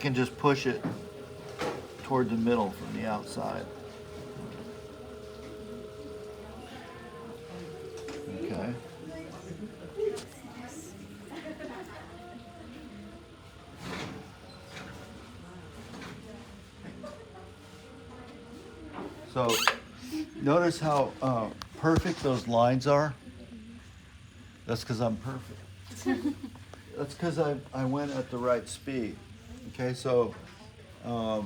You can just push it toward the middle from the outside. Okay. So notice how perfect those lines are? That's because I'm perfect. That's because I went at the right speed. Okay, so the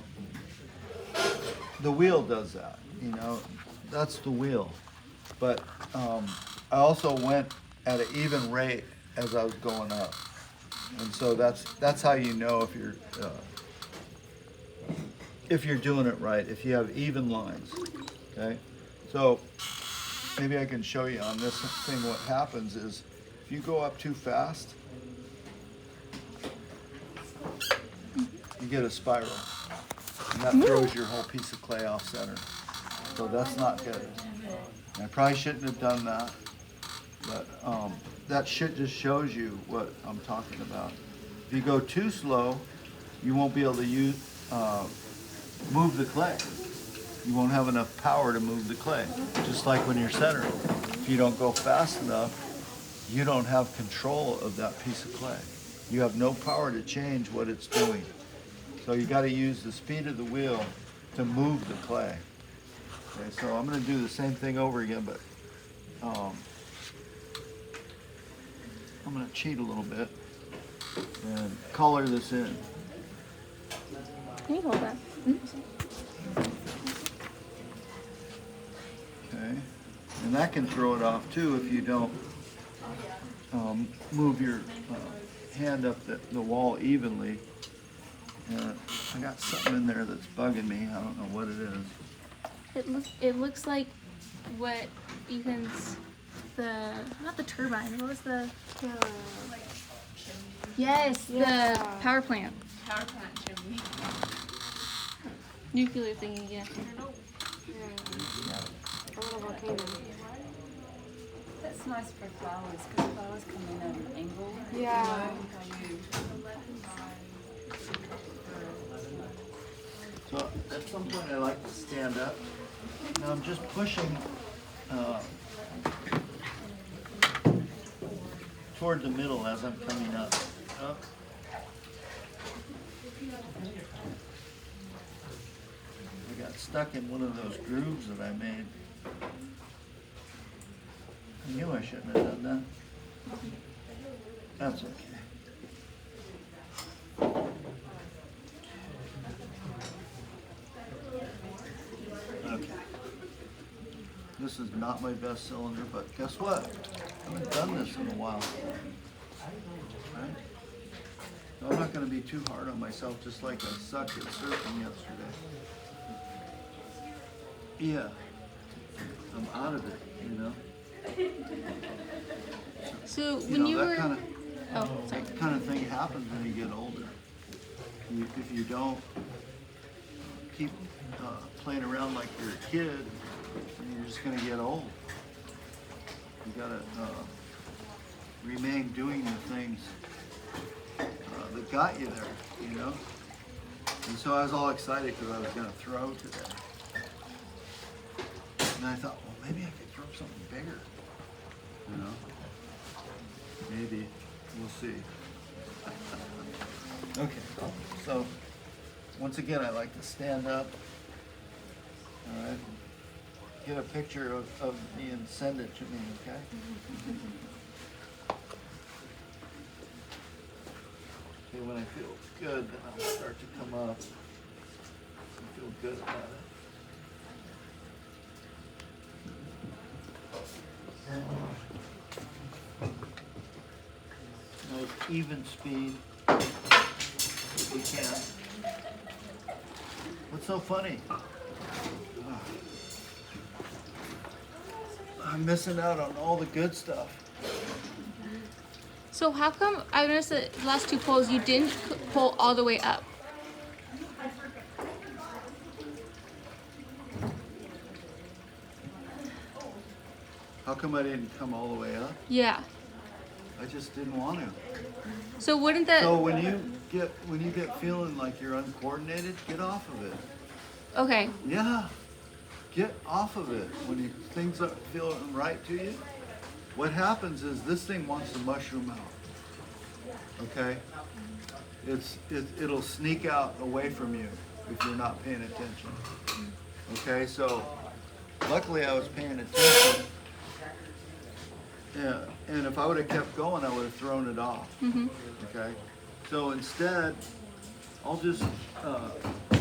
wheel does that, you know, that's the wheel. But I also went at an even rate as I was going up. And so that's how you know if you're doing it right, if you have even lines, okay? So maybe I can show you on this thing what happens is if you go up too fast, you get a spiral. And that throws your whole piece of clay off center. So that's not good. I probably shouldn't have done that, but that shit just shows you what I'm talking about. If you go too slow, you won't be able to move the clay. You won't have enough power to move the clay. Just like when you're centering. If you don't go fast enough, you don't have control of that piece of clay. You have no power to change what it's doing. So you got to use the speed of the wheel to move the clay. Okay, so I'm going to do the same thing over again, but I'm going to cheat a little bit and color this in. Can you hold that? Okay, and that can throw it off too if you don't move your hand up the wall evenly. I got something in there that's bugging me. I don't know what it is. It looks like what Ethan's not the turbine. What was the yes, Yeah. the power plant. Power plant chimney. Nuclear thingy, yeah. Yeah. A little volcano. That's nice for flowers because flowers come in at an angle. Yeah. You know, how you So at some point I like to stand up. Now I'm just pushing toward the middle as I'm coming up. I got stuck in one of those grooves that I made. I knew I shouldn't have done that. That's okay. Okay. This is not my best cylinder, but guess what? I haven't done this in a while. Right? So I'm not going to be too hard on myself, just like I sucked at surfing yesterday. Yeah. I'm out of it, you know? So You when know, you that were kind of thing happens when you get older. If you don't keep playing around like you're a kid, you're just going to get old. You got to remain doing the things that got you there, you know? And so I was all excited because I was going to throw today. And I thought, well, maybe I could throw something bigger, you know? Maybe. We'll see. Okay, so once again, I like to stand up. All right. Get a picture of me and send it to me, okay? Okay, when I feel good, then I'll start to come up. I feel good about it. Nice even speed if we can. What's so funny? I'm missing out on all the good stuff. So how come I noticed the last two pulls you didn't pull all the way up? How come I didn't come all the way up? Yeah. I just didn't want to. So wouldn't that? So when you get feeling like you're uncoordinated, get off of it. Okay. Yeah, get off of it. When things aren't feeling right to you, what happens is this thing wants to mushroom out. Okay, it'll sneak out away from you if you're not paying attention. Okay, so luckily I was paying attention. Yeah, and if I would have kept going, I would have thrown it off. Okay, so instead, I'll just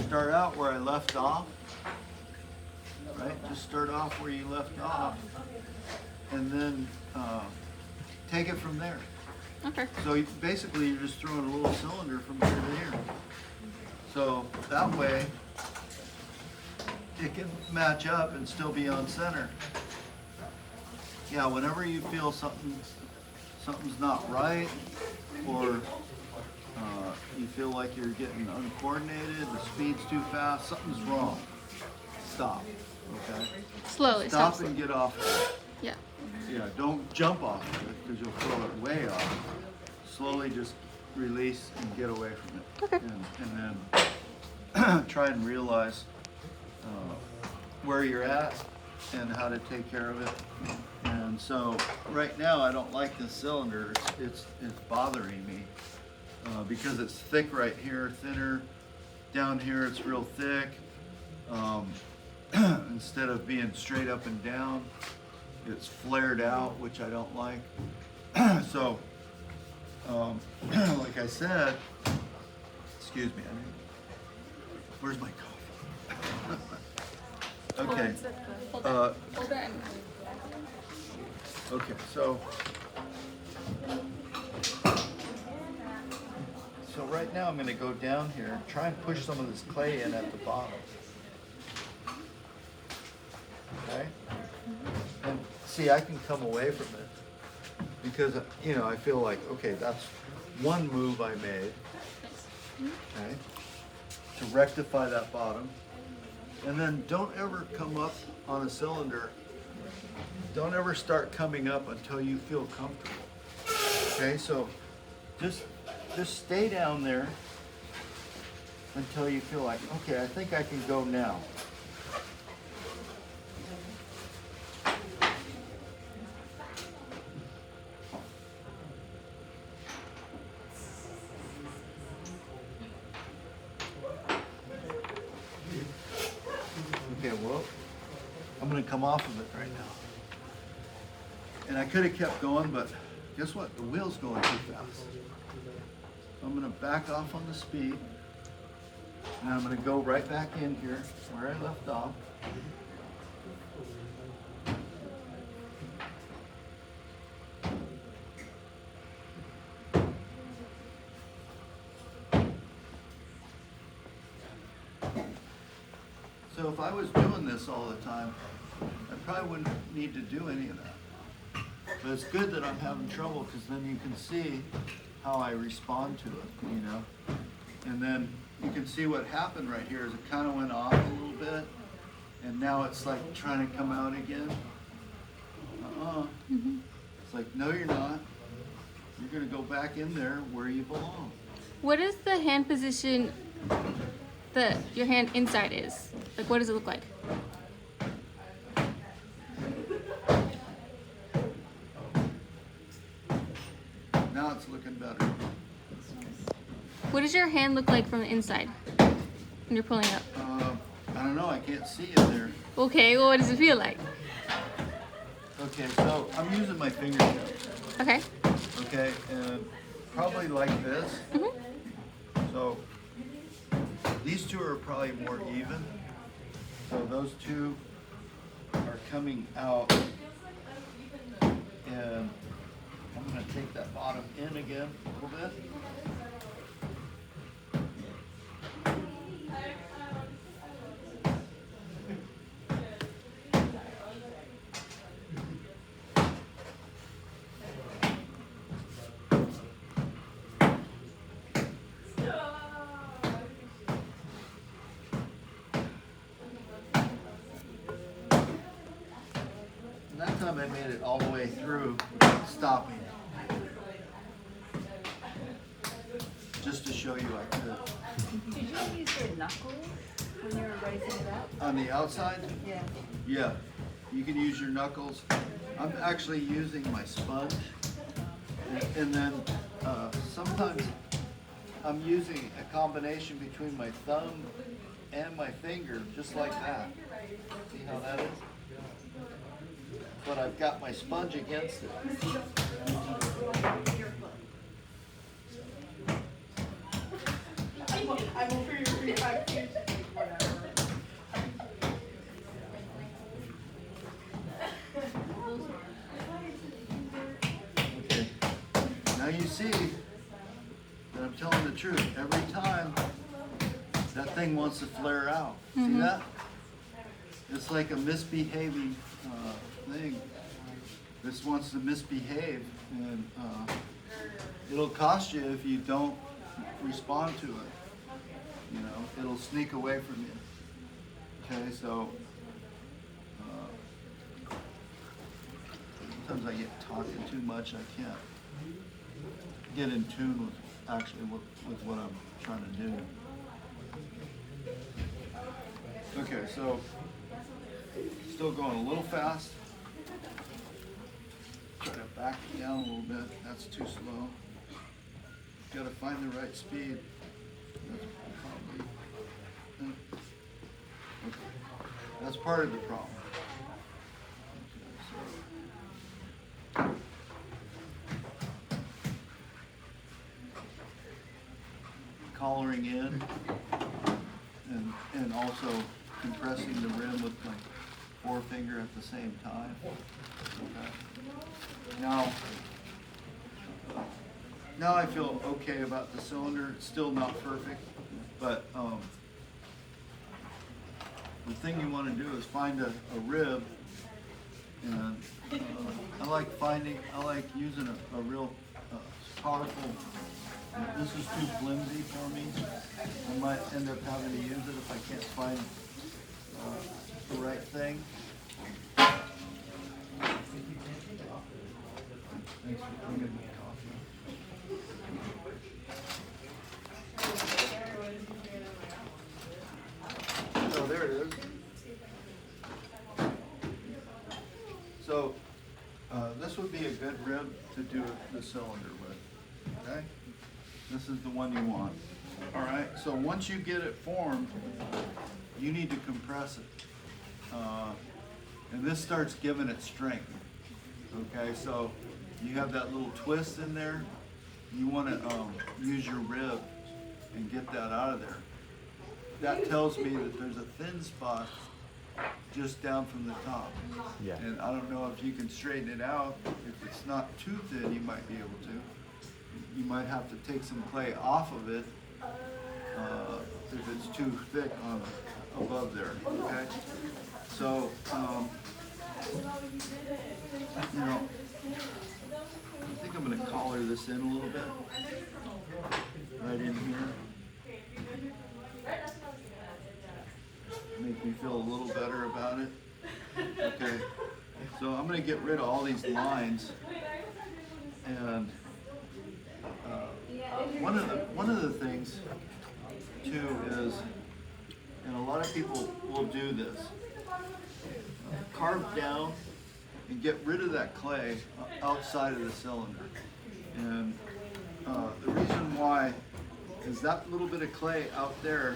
start out where I left off. Right, just start off where you left off, and then take it from there. Okay. So basically, you're just throwing a little cylinder from here to here. So that way, it can match up and still be on center. Yeah, whenever you feel something's not right, or you feel like you're getting uncoordinated, the speed's too fast, something's wrong. Stop. Okay. Slowly. Stop and get off of it. Yeah. Yeah, don't jump off of it because you'll throw it way off. Slowly just release and get away from it. Okay. And then try and realize where you're at and how to take care of it. And so right now I don't like this cylinder. It's bothering me because it's thick right here, thinner. Down here it's real thick. Instead of being straight up and down, it's flared out, which I don't like. So, like I said, excuse me, where's my coffee? Okay. Hold on. Okay, so right now I'm going to go down here and try and push some of this clay in at the bottom. Okay? And see, I can come away from it because, I feel like, okay, that's one move I made, okay, to rectify that bottom. And then don't ever come up on a cylinder. Don't ever start coming up until you feel comfortable. Okay, so just stay down there until you feel like, okay, I think I can go now. Okay, well, I'm going to come off of it right now. And I could have kept going, but guess what? The wheel's going too fast. So I'm going to back off on the speed. And I'm going to go right back in here where I left off. So if I was doing this all the time, I probably wouldn't need to do any of that. But it's good that I'm having trouble because then you can see how I respond to it, And then you can see what happened right here is it kind of went off a little bit, and now it's like trying to come out again. It's like, no, you're not. You're going to go back in there where you belong. What is the hand position that your hand inside is? Like, what does it look like? Now it's looking better. What does your hand look like from the inside when you're pulling up? I don't know. I can't see in there. Okay, well, what does it feel like? Okay, so I'm using my fingertips. Okay. Okay, and probably like this. So these two are probably more even. So those two are coming out, and I'm going to take that bottom in again a little bit. That time I made it all the way through without stopping. Just to show you, I could. Did you use your knuckle when you were raising it up? On the outside, Yeah. yeah, you can use your knuckles. I'm actually using my sponge, and then sometimes I'm using a combination between my thumb and my finger, just like that. See how that is? But I've got my sponge against it. Okay. Now you see that I'm telling the truth. Every time that thing wants to flare out. See that? It's like a misbehaving thing. This wants to misbehave, and it'll cost you if you don't respond to it. You know, it'll sneak away from you. Okay, so sometimes I get talking too much. I can't get in tune with actually with what I'm trying to do. Okay, so still going a little fast. Try to back it down a little bit. That's too slow. Got to find the right speed. That's probably okay. That's part of the problem. Okay, so collaring in and also compressing the rim with my forefinger at the same time. Okay. Now I feel okay about the cylinder. It's still not perfect, but the thing you want to do is find a rib, and I like using a real powerful. This is too flimsy for me. I might end up having to use it if I can't find the right thing. Thanks for bringing me coffee. So there it is. So this would be a good rib to do the cylinder with. Okay? This is the one you want. All right. So once you get it formed, you need to compress it, and this starts giving it strength. Okay. So you have that little twist in there. You want to use your rib and get that out of there. That tells me that there's a thin spot just down from the top. Yeah. And I don't know if you can straighten it out. If it's not too thin, you might be able to. You might have to take some clay off of it if it's too thick on above there. Okay. So you know, I think I'm going to collar this in a little bit, right in here. Make me feel a little better about it. Okay. So I'm going to get rid of all these lines, and one of the things too is, and a lot of people will do this, carve down and get rid of that clay outside of the cylinder. And the reason why is that little bit of clay out there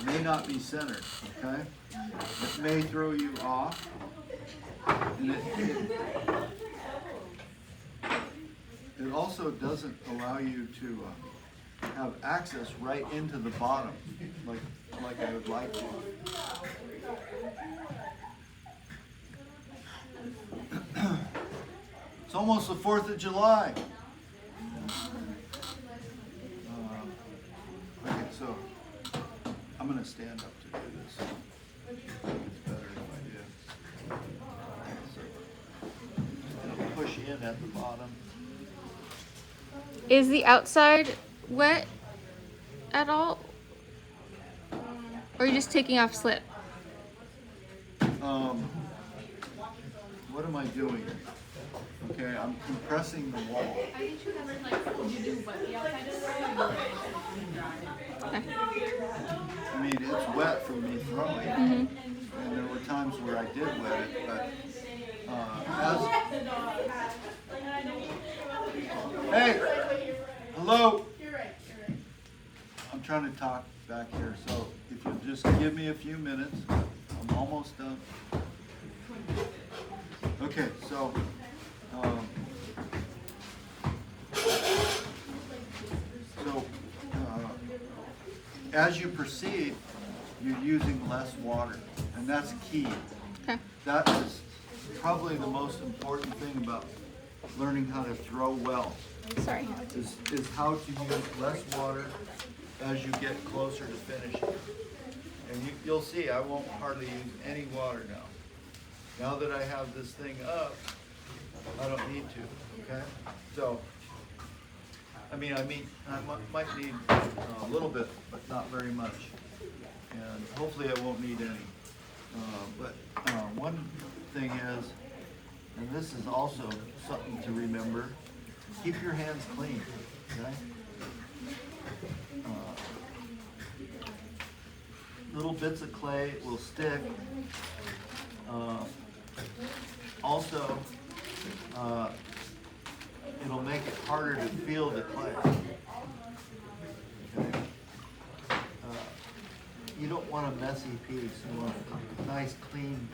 may not be centered. Okay, it may throw you off, and it also doesn't allow you to have access right into the bottom like I would like to. It's almost the 4th of July. Okay, so I'm going to stand up to do this. It's better if I do. So, it'll push in at the bottom. Is the outside wet at all? Or are you just taking off slip? What am I doing? Okay, I'm compressing the wall. I think you never like, did you do wet the outside of the road or you dry? I mean, it's wet from me throwing, and there were times where I did wet it, but hey, hello. I'm trying to talk back here, so if you'll just give me a few minutes, I'm almost done. Okay, so as you proceed, you're using less water, and that's key. Okay. That is probably the most important thing about learning how to throw well, Sorry. is how to use less water as you get closer to finishing. And you'll see I won't hardly use any water now. Now that I have this thing up, I don't need to, okay? So, I might need a little bit, but not very much. And hopefully I won't need any. But one thing is, and this is also something to remember, keep your hands clean, okay? Little bits of clay will stick. Also, it'll make it harder to feel the clay. Okay. You don't want a messy piece. You want a nice, clean,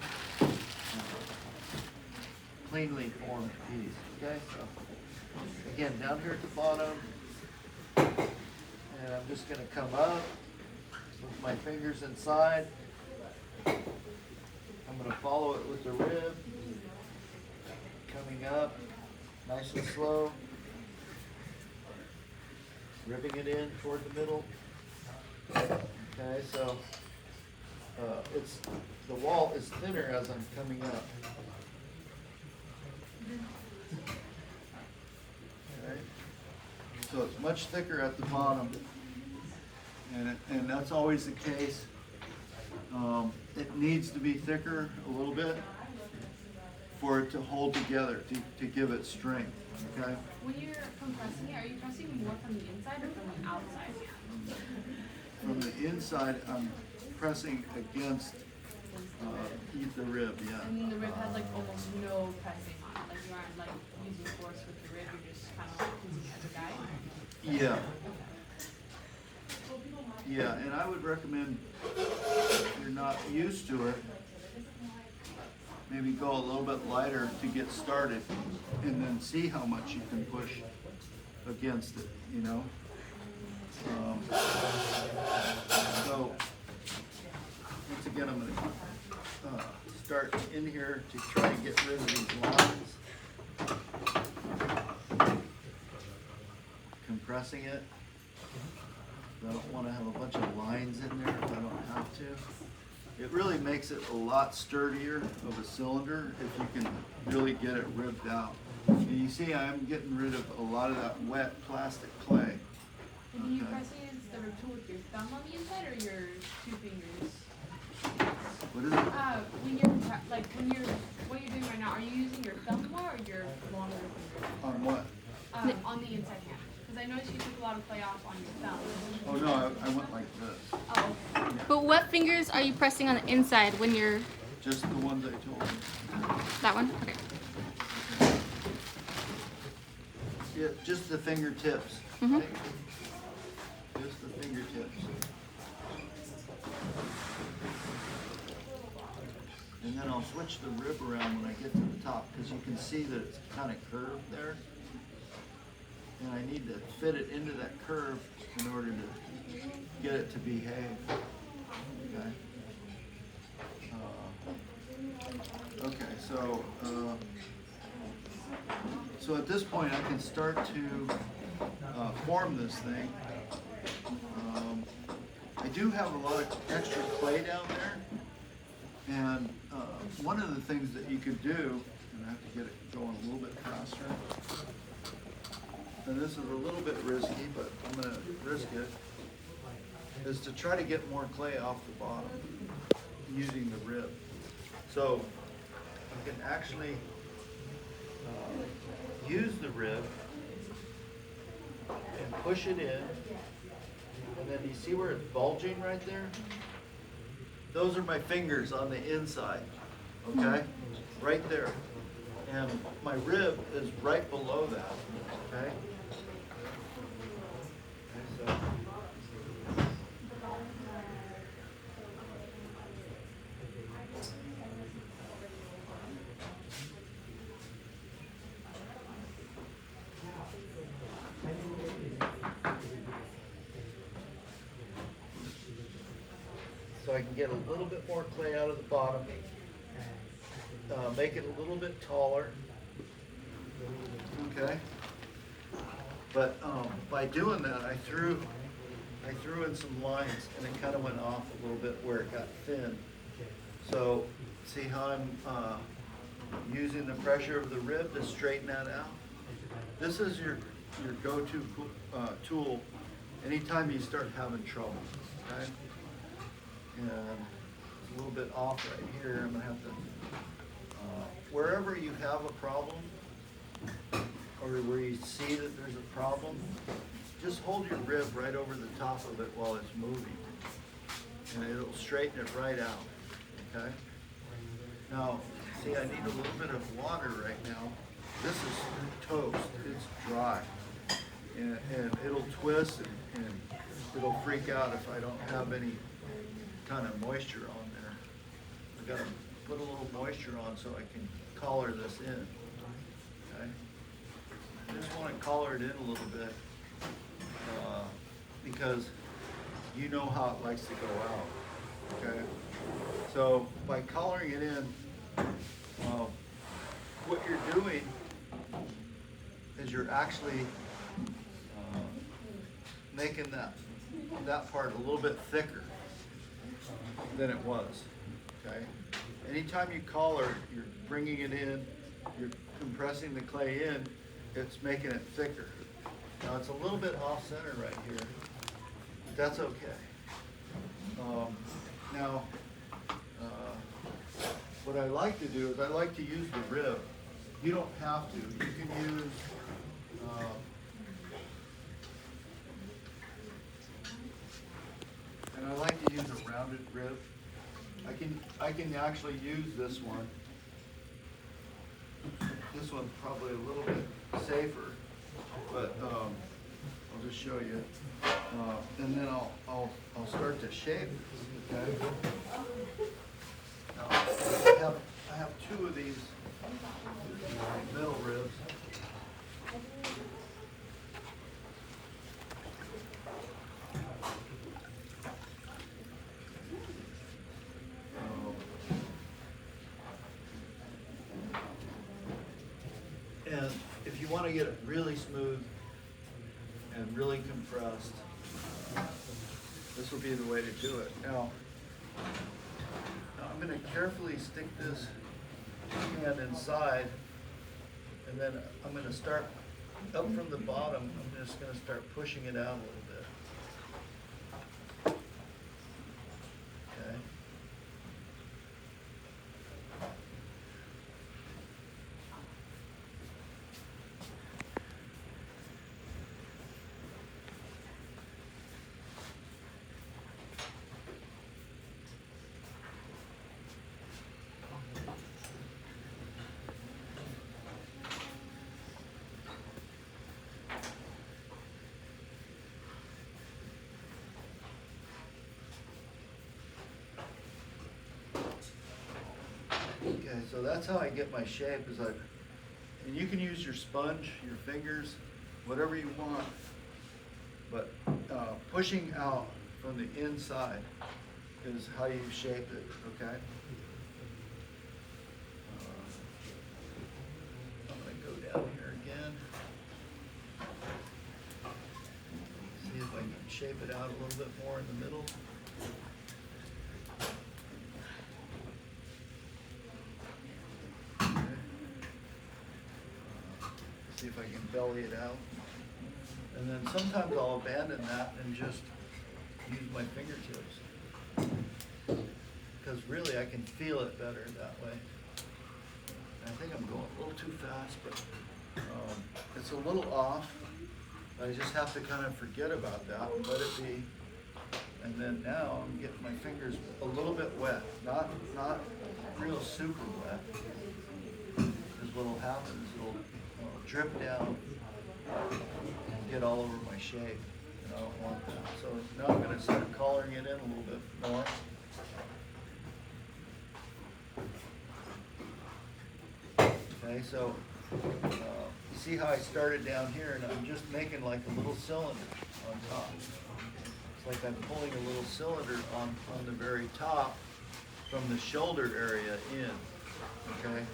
cleanly formed piece. Okay, so again, down here at the bottom, and I'm just going to come up with my fingers inside. I'm going to follow it with the rib, coming up, nice and slow, ribbing it in toward the middle. Okay, so the wall is thinner as I'm coming up. Okay, so it's much thicker at the bottom, and that's always the case. It needs to be thicker a little bit for it to hold together, to give it strength. Okay. When you're compressing it, are you pressing more from the inside or from the outside? From the inside, I'm pressing against the rib, yeah. And then the rib has like almost no pressing on it. Like you aren't like using force with the rib, you're just kind of like using it as a guide. Yeah. Yeah, and I would recommend, if you're not used to it, maybe go a little bit lighter to get started, and then see how much you can push against it, you know? So, once again, I'm going to start in here to try and get rid of these lines. Compressing it. I don't want to have a bunch of lines in there if I don't have to. It really makes it a lot sturdier of a cylinder if you can really get it ribbed out. And you see I'm getting rid of a lot of that wet plastic clay. And do you press against the rib tool with your thumb on the inside or your two fingers? What is it? When you're what you're doing right now, are you using your thumb more or your longer finger? On what? On the inside hand. Because I noticed you took a lot of clay off on your thumb. Oh no, I went like this. Oh, okay. But what fingers are you pressing on the inside when you're... Just the ones I told you. That one? Okay. Yeah, just the fingertips. Mhm. Just the fingertips. And then I'll switch the rib around when I get to the top, because you can see that it's kind of curved there. And I need to fit it into that curve in order to get it to behave. Okay. Okay, so at this point I can start to form this thing. I do have a lot of extra clay down there, and one of the things that you could do, and I have to get it going a little bit faster, and this is a little bit risky, but I'm going to risk it, is to try to get more clay off the bottom using the rib. So you can actually use the rib and push it in. And then you see where it's bulging right there? Those are my fingers on the inside, okay? Right there. And my rib is right below that, okay? Okay, so I can get a little bit more clay out of the bottom, make it a little bit taller, okay? But by doing that, I threw in some lines, and it kind of went off a little bit where it got thin. So see how I'm using the pressure of the rib to straighten that out? This is your go-to tool anytime you start having trouble, okay? And it's a little bit off right here. I'm gonna have to, wherever you have a problem, or where you see that there's a problem, just hold your rib right over the top of it while it's moving, and it'll straighten it right out, okay? Now, see, I need a little bit of water right now. This is toast, it's dry, and it'll twist, and it'll freak out if I don't have any kind of moisture on there. I gotta put a little moisture on so I can collar this in, okay? I just want to collar it in a little bit, because you know how it likes to go out, okay? So by collaring it in, what you're doing is you're actually making that part a little bit thicker than it was, okay? Anytime you collar, you're bringing it in, you're compressing the clay in, it's making it thicker. Now it's a little bit off center right here, but that's okay. Now, what I like to do is I like to use the rib. You don't have to. You can use, and I like to use a rounded rib. I can actually use this one. This one's probably a little bit safer, but I'll just show you, and then I'll start to shape it. Okay. Now, I have two of these middle ribs. And if you want to get it really smooth and really compressed, this will be the way to do it. Now I'm going to carefully stick this hand inside, and then I'm going to start up from the bottom. I'm just going to start pushing it out a little bit. Okay. Okay, so that's how I get my shape, is and you can use your sponge, your fingers, whatever you want, but pushing out from the inside is how you shape it, okay? I'm gonna go down here again. See if I can shape it out a little bit more in the middle. See if I can belly it out. And then sometimes I'll abandon that and just use my fingertips. Because really I can feel it better that way. I think I'm going a little too fast, but It's a little off. I just have to kind of forget about that, let it be. And then now I'm getting my fingers a little bit wet, not real super wet. Because what'll happen is it'll drip down, get all over my shape, and I don't want that. So now I'm going to start coloring it in a little bit more. Okay, so you see how I started down here, and I'm just making like a little cylinder on top. It's like I'm pulling a little cylinder on the very top from the shoulder area in. Okay,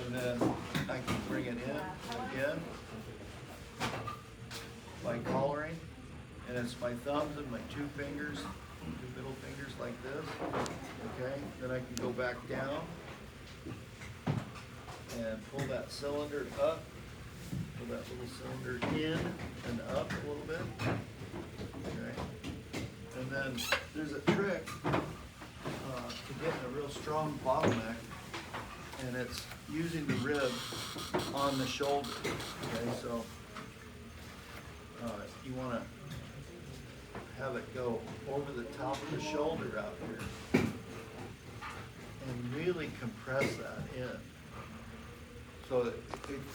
and then I can bring it in again by collaring, and it's my thumbs and my two middle fingers like this. Okay, then I can go back down and pull that cylinder up, pull that little cylinder in and up a little bit. Okay, and then there's a trick to getting a real strong bottleneck, and it's using the rib on the shoulder. Okay, so you want to have it go over the top of the shoulder out here and really compress that in. So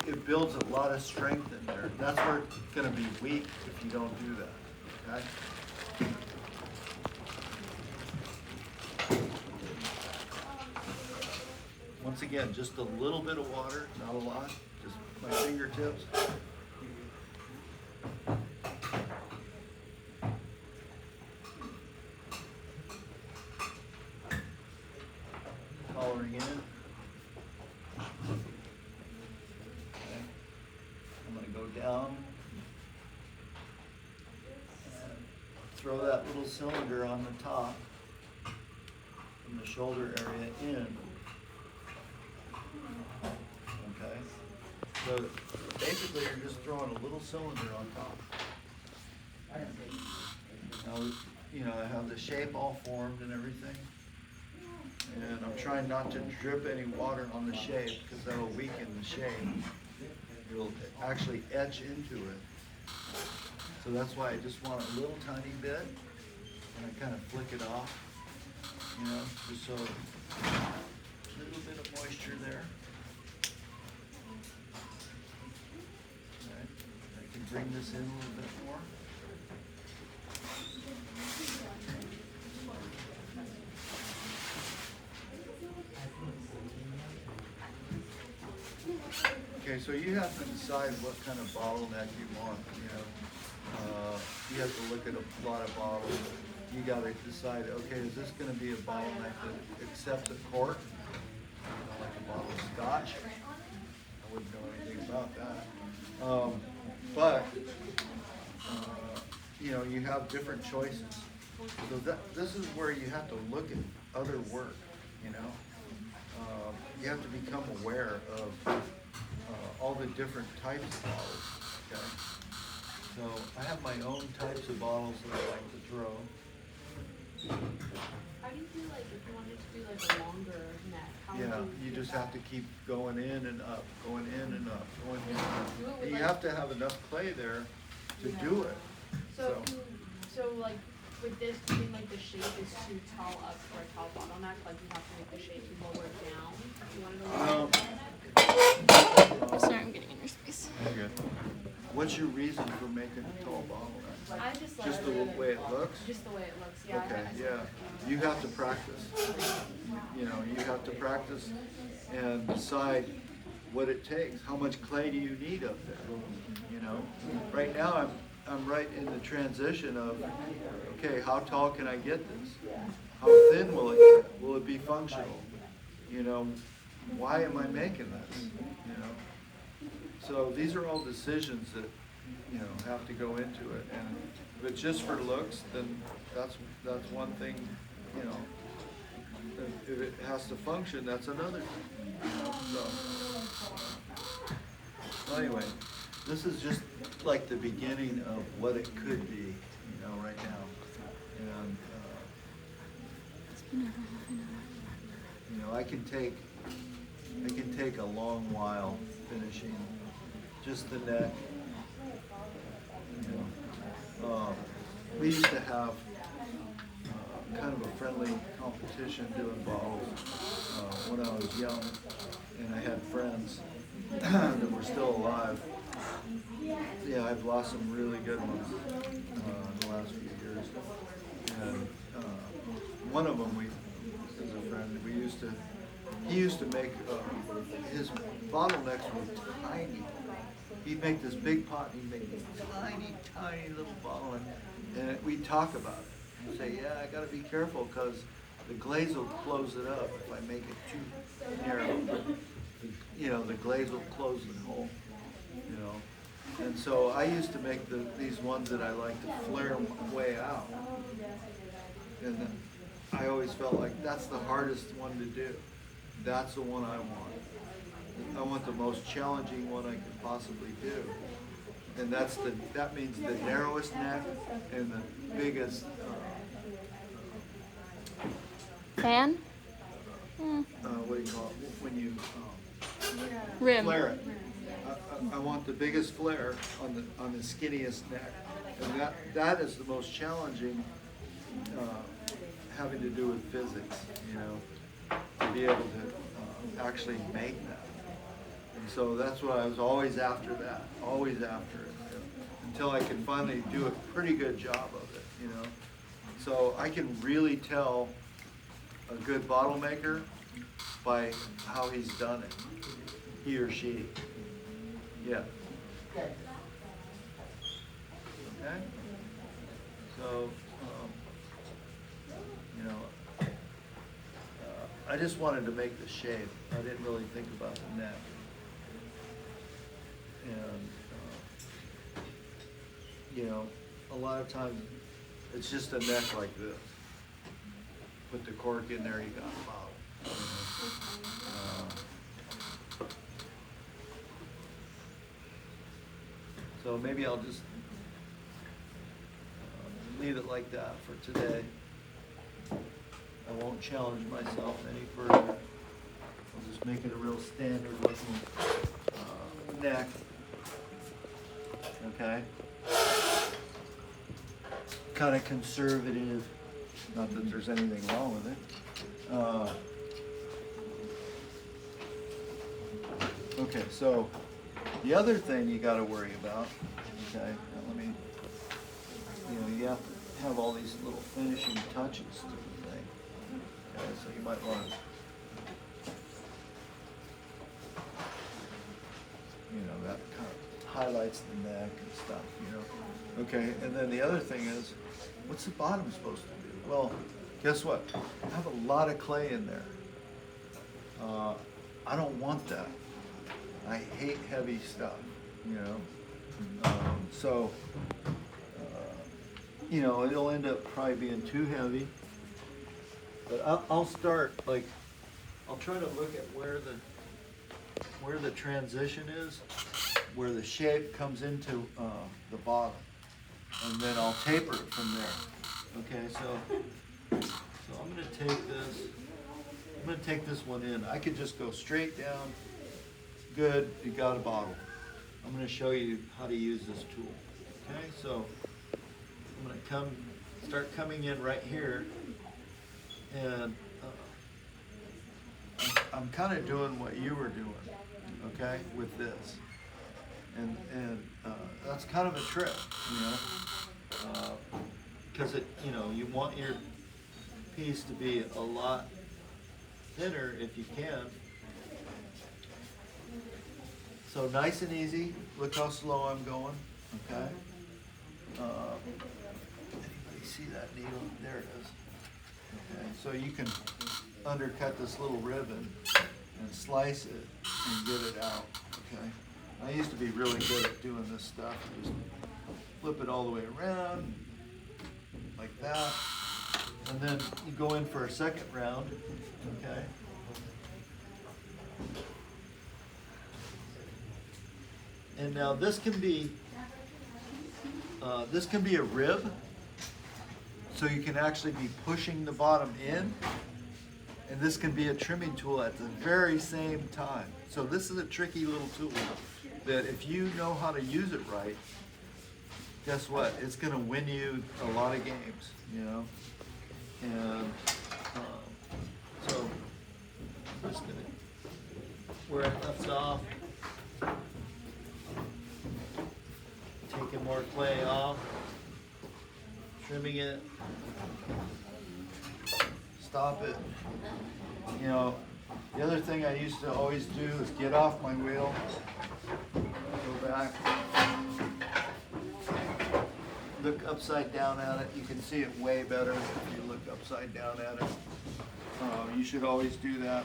it builds a lot of strength in there. That's where it's going to be weak if you don't do that. Okay? Once again, just a little bit of water, not a lot, just my fingertips. Collaring in. Okay. I'm going to go down and throw that little cylinder on the top from the shoulder area in. Okay, so basically you're just throwing a little cylinder on top. Now, you know, I have the shape all formed and everything, and I'm trying not to drip any water on the shape because that'll weaken the shape. It'll actually etch into it. So that's why I just want a little tiny bit, and I kind of flick it off, you know, just so a little bit of moisture there. I can bring this in a little bit more. Okay, so you have to decide what kind of bottleneck you want. You know, you have to look at a lot of bottles. You got to decide. Okay, is this going to be a bottleneck that accepts a cork, like a bottle of scotch? I wouldn't know anything about that. But you know, you have different choices. So this is where you have to look at other work. You know, you have to become aware of all the different types of bottles. Okay, so I have my own types of bottles that I like to throw. How do you do, like, if you wanted to do like a longer neck? How Yeah, would you do just that? have to keep going in and up, going in and up, going in and Do it up. with, You like- have to have enough clay there to Yeah. do it. So, so like with this, do you think like the shape is too tall up for a tall bottleneck? Like you have to make the shape lower down? You want it a little bit? Sorry, I'm getting in your space. Okay. What's your reason for making a tall bottleneck? I just like Just the way it looks? Just the way it looks, yeah. Okay, yeah. You have to practice. You know, you have to practice and decide what it takes. How much clay do you need up there? You know, right now I'm right in the transition of, okay, how tall can I get this? How thin will it get? Will it be functional? You know, why am I making this? You know, so these are all decisions that, you know, have to go into it. And if it's just for looks, then that's one thing. You know, if it has to function, that's another thing. You know? So anyway, this is just like the beginning of what it could be, you know, right now. And you know, I can take a long while finishing just the neck. You know, we used to have kind of a friendly competition doing bottles when I was young, and I had friends that were still alive. Yeah, I've lost some really good ones in the last few years. And one of them, as a friend, he used to make, his bottlenecks were tiny. He'd make this big pot, and he'd make this tiny, tiny little bottle, and we'd talk about it. He'd say, yeah, I gotta be careful, because the glaze will close it up if I make it too narrow. You know, the glaze will close the hole, you know. And so I used to make these ones that I like to flare way out. And then I always felt like that's the hardest one to do. That's the one I want. I want the most challenging one I could possibly do. And that means the narrowest neck and the biggest Fan? what do you call it? When you Rim. flare it. I want the biggest flare on the skinniest neck, and that is the most challenging, having to do with physics, you know, to be able to actually make that. And so that's what I was always after always after it, you know, until I could finally do a pretty good job of it, you know. So I can really tell a good bottle maker by how he's done it, he or she. Yeah. Okay. So, you know, I just wanted to make the shape. I didn't really think about the neck. And, you know, a lot of times it's just a neck like this. Put the cork in there, you got a bottle. So maybe I'll just leave it like that for today. I won't challenge myself any further. I'll just make it a real standard looking neck. Okay? Kind of conservative. Not that there's anything wrong with it. Okay, so the other thing you got to worry about, okay, now let me, you know, you have to have all these little finishing touches to the thing. Okay, so you might want to, you know, that kind of highlights the neck and stuff, you know. Okay, and then the other thing is, what's the bottom supposed to do? Well, guess what? I have a lot of clay in there. I don't want that. I hate heavy stuff, you know. You know, it'll end up probably being too heavy. But I'll start, like, I'll try to look at where the transition is, where the shape comes into the bottom, and then I'll taper it from there. Okay, so I'm gonna take this one in. I could just go straight down. Good, you got a bottle. I'm going to show you how to use this tool. Okay, so I'm going to start coming in right here, and I'm kind of doing what you were doing, okay, with this, and that's kind of a trick, you know, because you know, you want your piece to be a lot thinner if you can. So nice and easy. Look how slow I'm going. Okay. Anybody see that needle? There it is. Okay. So you can undercut this little ribbon and slice it and get it out. Okay. I used to be really good at doing this stuff. Just flip it all the way around like that, and then you go in for a second round. Okay. And now this can be a rib, so you can actually be pushing the bottom in, and this can be a trimming tool at the very same time. So this is a tricky little tool that if you know how to use it right, guess what? It's gonna win you a lot of games, you know? And so I'm just gonna, where it left off, taking more clay off, trimming it, stop it. You know, the other thing I used to always do is get off my wheel, go back, look upside down at it. You can see it way better if you look upside down at it. You should always do that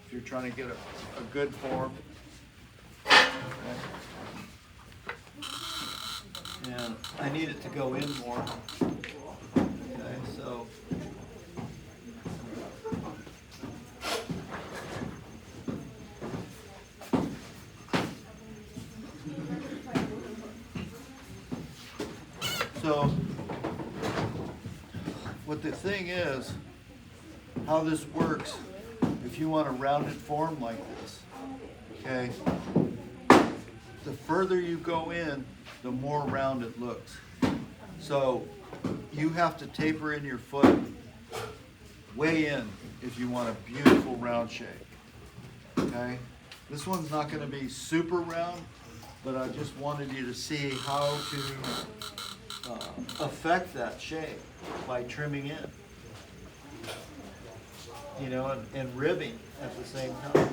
if you're trying to get a good form. Okay. And I need it to go in more. Okay, so what the thing is, how this works, if you want a rounded form like this, okay, the further you go in, the more round it looks. So you have to taper in your foot way in if you want a beautiful round shape. Okay? This one's not going to be super round, but I just wanted you to see how to affect that shape by trimming in. You know, and ribbing at the same time.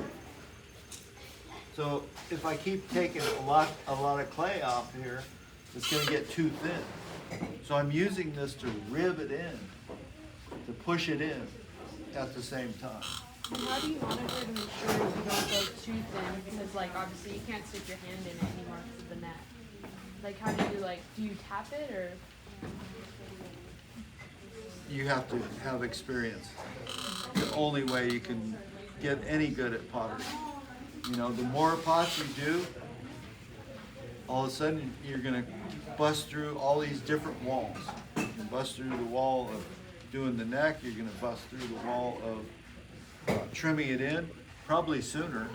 So if I keep taking a lot of clay off here, it's going to get too thin. So I'm using this to rib it in, to push it in at the same time. And how do you monitor to make sure you don't go too thin? Because like obviously you can't stick your hand in it anymore because of the net. Like how do you tap it or? You have to have experience. The only way you can get any good at pottery. You know, the more pots you do, all of a sudden you're gonna bust through all these different walls. You can bust through the wall of doing the neck, you're gonna bust through the wall of trimming it in. Probably sooner,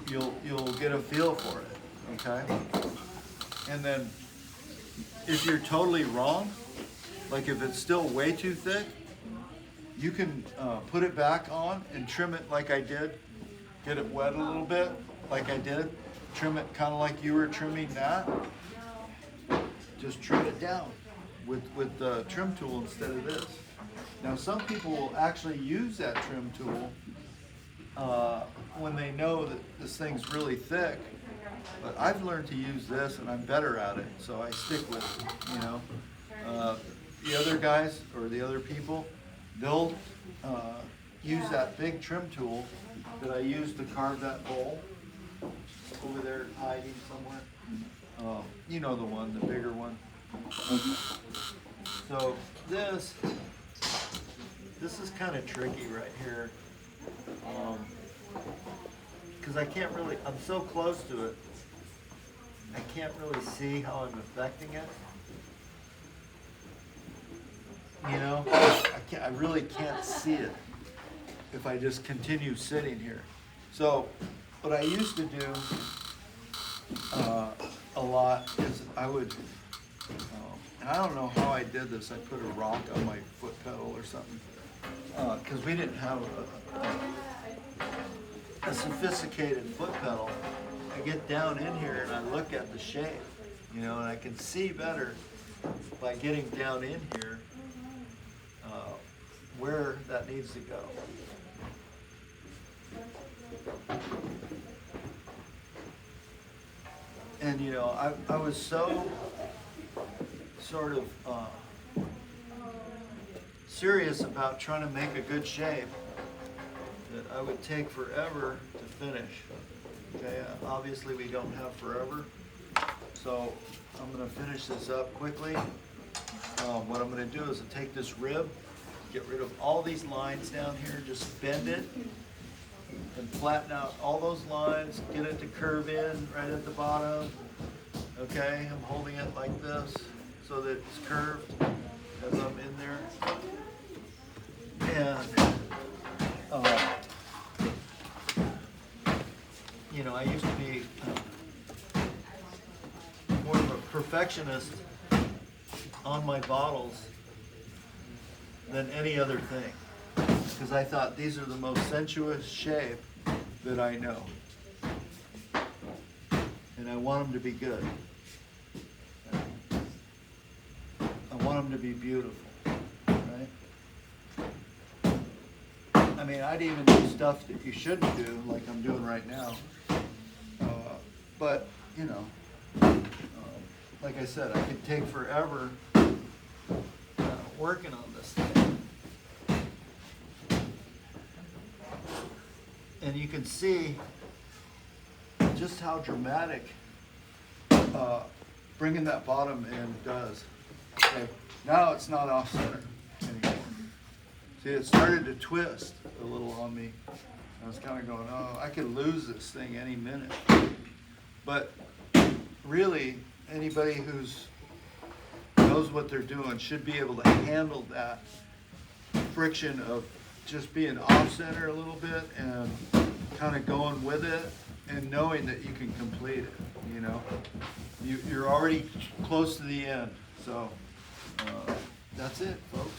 you'll get a feel for it, okay? And then if you're totally wrong, like if it's still way too thick, you can put it back on and trim it like I did. Get it wet a little bit, like I did. Trim it kind of like you were trimming that. Just trim it down with the trim tool instead of this. Now some people will actually use that trim tool when they know that this thing's really thick. But I've learned to use this and I'm better at it, so I stick with it, you know. The other guys or the other people, they'll use that big trim tool that I used to carve that bowl over there hiding somewhere. You know the one, the bigger one. So this is kind of tricky right here. Because I can't really, I'm so close to it, I can't really see how I'm affecting it. You know, I really can't see it if I just continue sitting here. So what I used to do a lot is I would, and I don't know how I did this, I put a rock on my foot pedal or something, because we didn't have a sophisticated foot pedal. I get down in here and I look at the shape, you know, and I can see better by getting down in here where that needs to go. And you know, I was so sort of serious about trying to make a good shape that I would take forever to finish. Okay, obviously we don't have forever, so I'm going to finish this up quickly. What I'm going to do is take this rib, get rid of all these lines down here, just bend it and flatten out all those lines, get it to curve in right at the bottom. Okay, I'm holding it like this so that it's curved as I'm in there. know, I used to be more of a perfectionist on my bottles than any other thing. Because I thought these are the most sensuous shape that I know. And I want them to be good. I want them to be beautiful, right? I mean, I'd even do stuff that you shouldn't do, like I'm doing right now. But, you know, like I said, I could take forever working on this thing. And you can see just how dramatic bringing that bottom in does. Okay, now it's not off center anymore. See, it started to twist a little on me. I was kind of going, oh, I could lose this thing any minute. But really, anybody who's knows what they're doing should be able to handle that friction of just being off center a little bit and kind of going with it and knowing that you can complete it. You know, you're already close to the end. So that's it, folks.